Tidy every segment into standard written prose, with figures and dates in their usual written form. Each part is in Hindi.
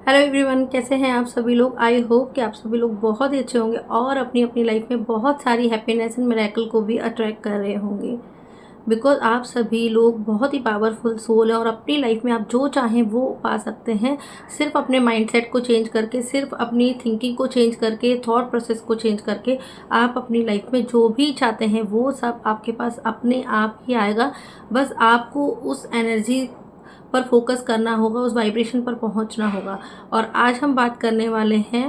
हेलो एवरीवन, कैसे हैं आप सभी लोग। आई होप कि आप सभी लोग बहुत ही अच्छे होंगे और अपनी अपनी लाइफ में बहुत सारी हैप्पीनेस एंड मिरेकल को भी अट्रैक्ट कर रहे होंगे। बिकॉज आप सभी लोग बहुत ही पावरफुल सोल है और अपनी लाइफ में आप जो चाहें वो पा सकते हैं। सिर्फ अपने माइंडसेट को चेंज करके, सिर्फ अपनी थिंकिंग को चेंज करके, थॉट प्रोसेस को चेंज करके आप अपनी लाइफ में जो भी चाहते हैं वो सब आपके पास अपने आप ही आएगा। बस आपको उस एनर्जी पर फोकस करना होगा, उस वाइब्रेशन पर पहुंचना होगा। और आज हम बात करने वाले हैं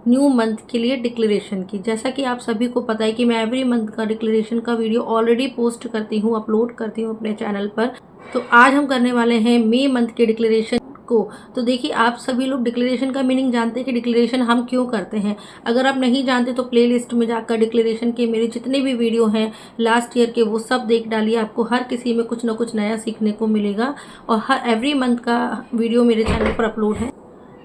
न्यू मंथ के लिए डिक्लेरेशन की। जैसा कि आप सभी को पता है कि मैं एवरी मंथ का डिक्लेरेशन का वीडियो ऑलरेडी पोस्ट करती हूँ, अपलोड करती हूँ अपने चैनल पर। तो आज हम करने वाले हैं मई मंथ के डिक्लेरेशन को। तो देखिए, आप सभी लोग डिक्लेरेशन का मीनिंग जानते हैं कि डिक्लेरेशन हम क्यों करते हैं। अगर आप नहीं जानते तो प्लेलिस्ट में जाकर डिक्लेरेशन के मेरे जितने भी वीडियो हैं लास्ट ईयर के वो सब देख डालिए। आपको हर किसी में कुछ ना कुछ नया सीखने को मिलेगा और हर एवरी मंथ का वीडियो मेरे चैनल पर अपलोड है।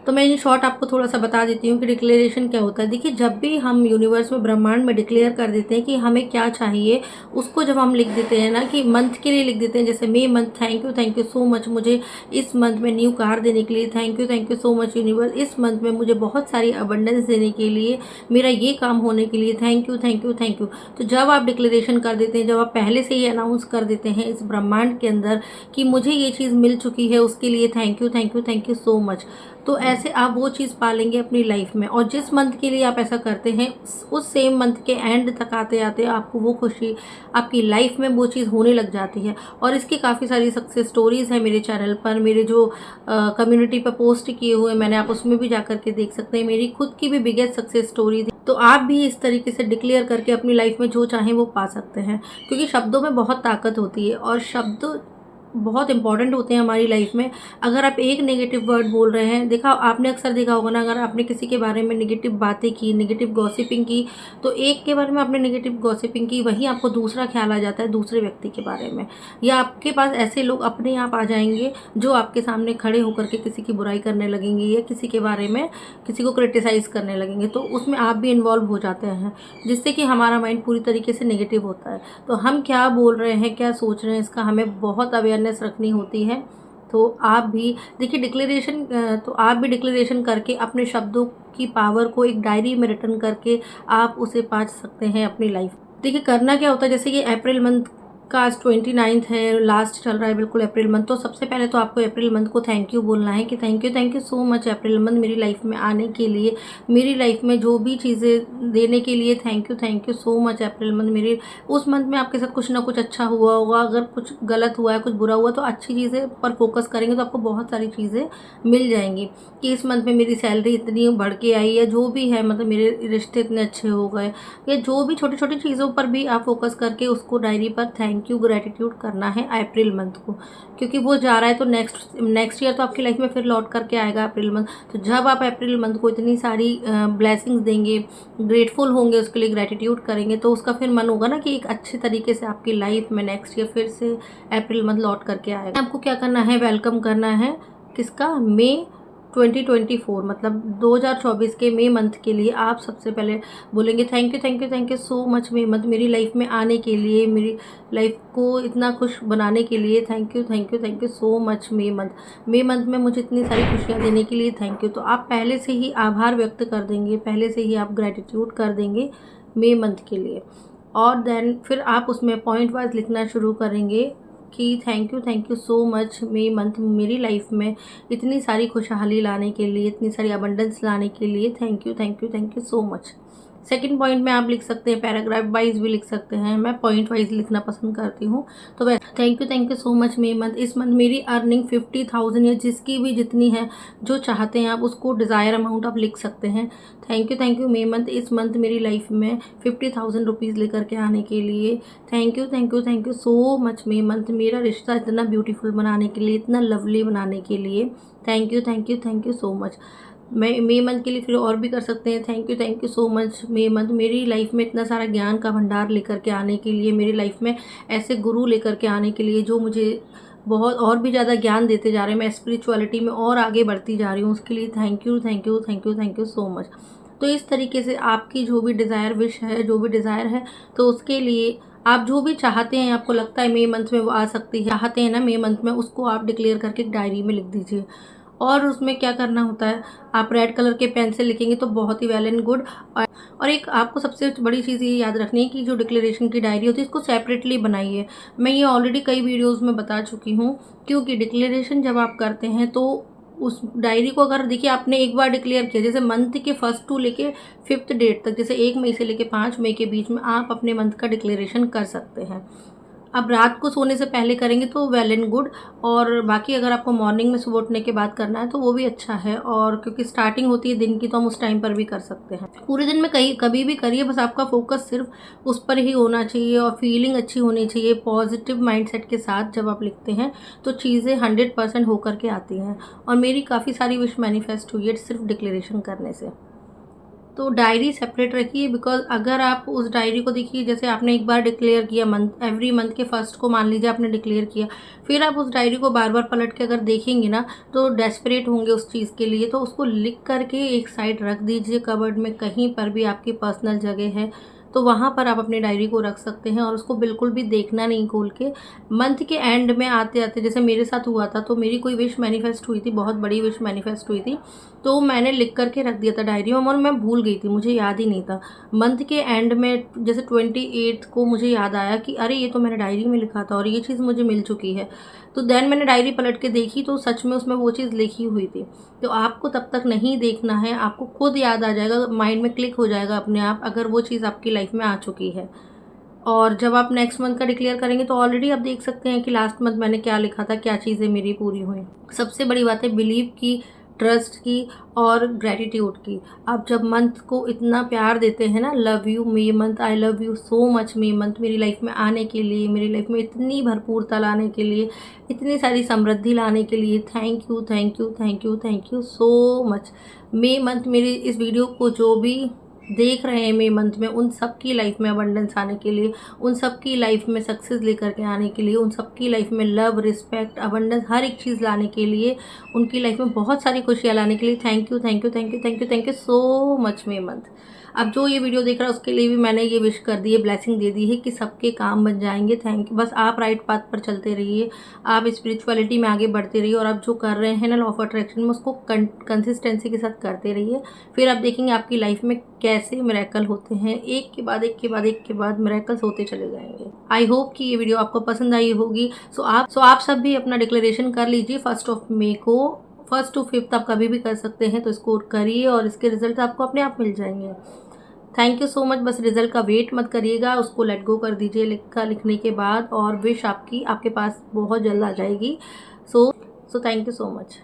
तो मैं ये शॉर्ट आपको थोड़ा सा बता देती हूँ कि डिक्लेरेशन क्या होता है। देखिए, जब भी हम यूनिवर्स में, ब्रह्मांड में डिक्लेयर कर देते हैं कि हमें क्या चाहिए, उसको जब हम लिख देते हैं ना, कि मंथ के लिए लिख देते हैं, जैसे May month, thank you so much मुझे इस मंथ में न्यू कार देने के लिए, thank you so much universe इस मंथ में मुझे बहुत सारी अबंडेंस देने के लिए, मेरा ये काम होने के लिए, थैंक यू। तो जब आप डिक्लेरेशन कर देते हैं, जब आप पहले से ही अनाउंस कर देते हैं इस ब्रह्मांड के अंदर कि मुझे ये चीज़ मिल चुकी है, उसके लिए थैंक यू सो मच। तो ऐसे आप वो चीज़ पालेंगे अपनी लाइफ में। और जिस मंथ के लिए आप ऐसा करते हैं, उस सेम मंथ के एंड तक आते आते आपको वो खुशी आपकी लाइफ में वो चीज़ होने लग जाती है। और इसकी काफ़ी सारी सक्सेस स्टोरीज़ हैं मेरे चैनल पर, मेरे जो कम्युनिटी पर पोस्ट किए हुए मैंने, आप उसमें भी जा करके देख सकते हैं। मेरी खुद की भी बिगेस्ट सक्सेस स्टोरी थी। तो आप भी इस तरीके से डिक्लेयर करके अपनी लाइफ में जो चाहें वो पा सकते हैं, क्योंकि शब्दों में बहुत ताकत होती है और शब्द बहुत इंपॉर्टेंट होते हैं हमारी लाइफ में। अगर आप एक नेगेटिव वर्ड बोल रहे हैं, देखा आपने अक्सर देखा होगा ना, अगर आपने किसी के बारे में नेगेटिव बातें की, नेगेटिव गॉसिपिंग की, तो एक के बारे में आपने नेगेटिव गॉसिपिंग की, वहीं आपको दूसरा ख्याल आ जाता है दूसरे व्यक्ति के बारे में। या आपके पास ऐसे लोग अपने आप आ जाएंगे जो आपके सामने खड़े होकर के किसी की बुराई करने लगेंगे या किसी के बारे में किसी को क्रिटिसाइज करने लगेंगे, तो उसमें आप भी इन्वॉल्व हो जाते हैं, जिससे कि हमारा माइंड पूरी तरीके से नेगेटिव होता है। तो हम क्या बोल रहे हैं, क्या सोच रहे हैं, इसका हमें बहुत अवेयरनेस रखनी होती है। तो आप भी देखिए डिक्लेरेशन, तो आप भी डिक्लेरेशन करके अपने शब्दों की पावर को एक डायरी में रिटर्न करके आप उसे पा सकते हैं अपनी लाइफ। देखिए, करना क्या होता है, जैसे कि अप्रैल मंथ का आज 29 है, लास्ट चल रहा है बिल्कुल अप्रैल मंथ। तो सबसे पहले तो आपको अप्रैल मंथ को थैंक यू बोलना है कि thank you so much April month मेरी लाइफ में आने के लिए, मेरी लाइफ में जो भी चीज़ें देने के लिए, thank you so much April month. मेरे उस मंथ में आपके साथ कुछ ना कुछ अच्छा हुआ होगा, अगर कुछ गलत हुआ है, कुछ बुरा हुआ, तो अच्छी चीज़ें पर फोकस करेंगे तो आपको बहुत सारी चीज़ें मिल जाएंगी। कि इस मंथ में मेरी सैलरी इतनी बढ़ के आई, या जो भी है, मतलब मेरे रिश्ते इतने अच्छे हो गए, या जो भी छोटी छोटी चीज़ों पर भी आप फोकस करके उसको डायरी पर थैंक यू, ग्रेटिट्यूड करना है अप्रैल मंथ को। क्योंकि वो जा रहा है तो नेक्स्ट ईयर तो आपकी लाइफ में फिर लौट करके आएगा अप्रैल मंथ। तो जब आप अप्रैल मंथ को इतनी सारी ब्लेसिंग्स देंगे, ग्रेटफुल होंगे, उसके लिए ग्रेटिट्यूड करेंगे, तो उसका फिर मन होगा ना कि एक अच्छे तरीके से आपकी लाइफ में नेक्स्ट ईयर फिर से अप्रैल मंथ लौट करके आएगा। आपको क्या करना है, वेलकम करना है किसका, मई 2024, मतलब 2024 के मई मंथ के लिए आप सबसे पहले बोलेंगे thank you so much May month मेरी लाइफ में आने के लिए, मेरी लाइफ को इतना खुश बनाने के लिए, thank you so much May month में मुझे इतनी सारी खुशियाँ देने के लिए थैंक यू। तो आप पहले से ही आभार व्यक्त कर देंगे, पहले से ही आप ग्रेटिट्यूड कर देंगे मई मंथ के लिए। और देन फिर आप उसमें पॉइंट वाइज लिखना शुरू करेंगे कि thank you so much May month मेरी लाइफ में इतनी सारी खुशहाली लाने के लिए, इतनी सारी अबंडेंस लाने के लिए, thank you so much. Second point में आप लिख सकते हैं, पैराग्राफ वाइज भी लिख सकते हैं, मैं पॉइंट वाइज लिखना पसंद करती हूँ। तो वैसे thank you so much May month, इस मंथ मेरी अर्निंग 50,000 या जिसकी भी जितनी है, जो चाहते हैं आप उसको डिज़ायर अमाउंट आप लिख सकते हैं। थैंक यू मई मंथ, इस मंथ मेरी लाइफ में 50,000 रुपीज़ लेकर के आने के लिए, thank you so much May month मेरा रिश्ता इतना ब्यूटीफुल बनाने के लिए, इतना लवली बनाने के लिए, thank you so much. May month के लिए फिर और भी कर सकते हैं, thank you so much May month मेरी लाइफ में इतना सारा ज्ञान का भंडार लेकर के आने के लिए, मेरी लाइफ में ऐसे गुरु लेकर के आने के लिए जो मुझे बहुत और भी ज़्यादा ज्ञान देते जा रहे हैं, मैं स्पिरिचुअलिटी में और आगे बढ़ती जा रही हूँ, उसके लिए थैंक यू सो मच। तो इस तरीके से आपकी जो भी डिज़ायर विश है, जो भी डिज़ायर है, तो उसके लिए आप जो भी चाहते हैं, आपको लगता है मई मंथ में वो आ सकती है, चाहते हैं ना मई मंथ में, उसको आप डिक्लेयर करके एक डायरी में लिख दीजिए। और उसमें क्या करना होता है, आप रेड कलर के पेन से लिखेंगे तो बहुत ही वेल एंड गुड। और एक आपको सबसे बड़ी चीज़ ये याद रखनी है कि जो डिक्लेरेशन की डायरी होती है इसको सेपरेटली बनाइए। मैं ये ऑलरेडी कई वीडियोज़ में बता चुकी हूँ, क्योंकि डिक्लेरेशन जब आप करते हैं तो उस डायरी को अगर देखिए आपने एक बार डिक्लेयर किया, जैसे मंथ के फर्स्ट टू लेके 5th डेट तक, जैसे 1 मई से लेके 5 मई के बीच में आप अपने मंथ का डिक्लेरेशन कर सकते हैं। अब रात को सोने से पहले करेंगे तो वेल एंड गुड, और बाकी अगर आपको मॉर्निंग में सुबह उठने के बाद करना है तो वो भी अच्छा है, और क्योंकि स्टार्टिंग होती है दिन की तो हम उस टाइम पर भी कर सकते हैं। पूरे दिन में कहीं कभी भी करिए, बस आपका फोकस सिर्फ उस पर ही होना चाहिए और फीलिंग अच्छी होनी चाहिए। पॉजिटिव माइंडसेट के साथ जब आप लिखते हैं तो चीज़ें 100% होकर के आती हैं, और मेरी काफ़ी सारी विश मैनिफेस्ट हुई है सिर्फ डिक्लेरेशन करने से। तो डायरी सेपरेट रखिए, बिकॉज अगर आप उस डायरी को देखिए, जैसे आपने एक बार डिक्लेयर किया मंथ, एवरी मंथ के फर्स्ट को मान लीजिए आपने डिक्लेयर किया, फिर आप उस डायरी को बार बार पलट के अगर देखेंगे ना तो डेस्परेट होंगे उस चीज़ के लिए। तो उसको लिख करके एक साइड रख दीजिए कबर्ड में, कहीं पर भी आपकी पर्सनल जगह है तो वहाँ पर आप अपनी डायरी को रख सकते हैं, और उसको बिल्कुल भी देखना नहीं खोल के। मंथ के एंड में आते आते जैसे मेरे साथ हुआ था, तो मेरी कोई विश मैनिफेस्ट हुई थी, बहुत बड़ी विश मैनिफेस्ट हुई थी, तो मैंने लिख करके रख दिया था डायरी में, और मैं भूल गई थी, मुझे याद ही नहीं था। मंथ के एंड में जैसे 28 को मुझे याद आया कि अरे ये तो मैंने डायरी में लिखा था और ये चीज़ मुझे मिल चुकी है। तो देन मैंने डायरी पलट के देखी तो सच में उसमें वो चीज़ लिखी हुई थी। तो आपको तब तक नहीं देखना है, आपको खुद याद आ जाएगा, माइंड में क्लिक हो जाएगा अपने आप, अगर वो चीज़ आपकी लाइफ में आ चुकी है। और जब आप नेक्स्ट मंथ का डिक्लेयर करेंगे तो ऑलरेडी आप देख सकते हैं कि लास्ट मंथ मैंने क्या लिखा था, क्या चीज़ें मेरी पूरी हुई। सबसे बड़ी बात है बिलीव की, ट्रस्ट की और ग्रैटिट्यूड की। आप जब मंथ को इतना प्यार देते हैं ना, love you May month, I love you so much May month, मेरी लाइफ में आने के लिए, मेरी लाइफ में इतनी भरपूरता लाने के लिए, इतनी सारी समृद्धि लाने के लिए, thank you thank you thank you thank you so much. May month मेरी इस वीडियो को जो भी देख रहे हैं मे मंथ में, उन सब की लाइफ में अबंडेंस आने के लिए, उन सब की लाइफ में सक्सेस लेकर के आने के लिए, उन सब की लाइफ में लव, रिस्पेक्ट, अबंडेंस, हर एक चीज़ लाने के लिए, उनकी लाइफ में बहुत सारी खुशियाँ लाने के लिए thank you thank you thank you thank you thank you so much May month. अब जो ये वीडियो देख रहा है उसके लिए भी मैंने ये विश कर दी है, ब्लेसिंग दे दी है कि सबके काम बन जाएंगे। Thank you. बस आप राइट पाथ पर चलते रहिए, आप स्पिरिचुअलिटी में आगे बढ़ते रहिए, और आप जो कर रहे हैं ना लॉ ऑफ अट्रैक्शन में, उसको कंसिस्टेंसी के साथ करते रहिए। फिर आप देखेंगे आपकी लाइफ में कैसे मिरेकल होते हैं, एक के बाद एक के बाद एक के बाद मिरेकल्स होते चले जाएंगे। आई होप कि ये वीडियो आपको पसंद आई होगी। सो आप सब भी अपना डिक्लेरेशन कर लीजिए 1 मई को। 1 to 5 आप कभी भी कर सकते हैं, तो इसको करिए और इसके रिजल्ट आपको अपने आप मिल जाएंगे। Thank you so much. बस रिजल्ट का वेट मत करिएगा, उसको लेट गो कर दीजिए लिखने के बाद, और विश आपकी आपके पास बहुत जल्द आ जाएगी। So thank you so much.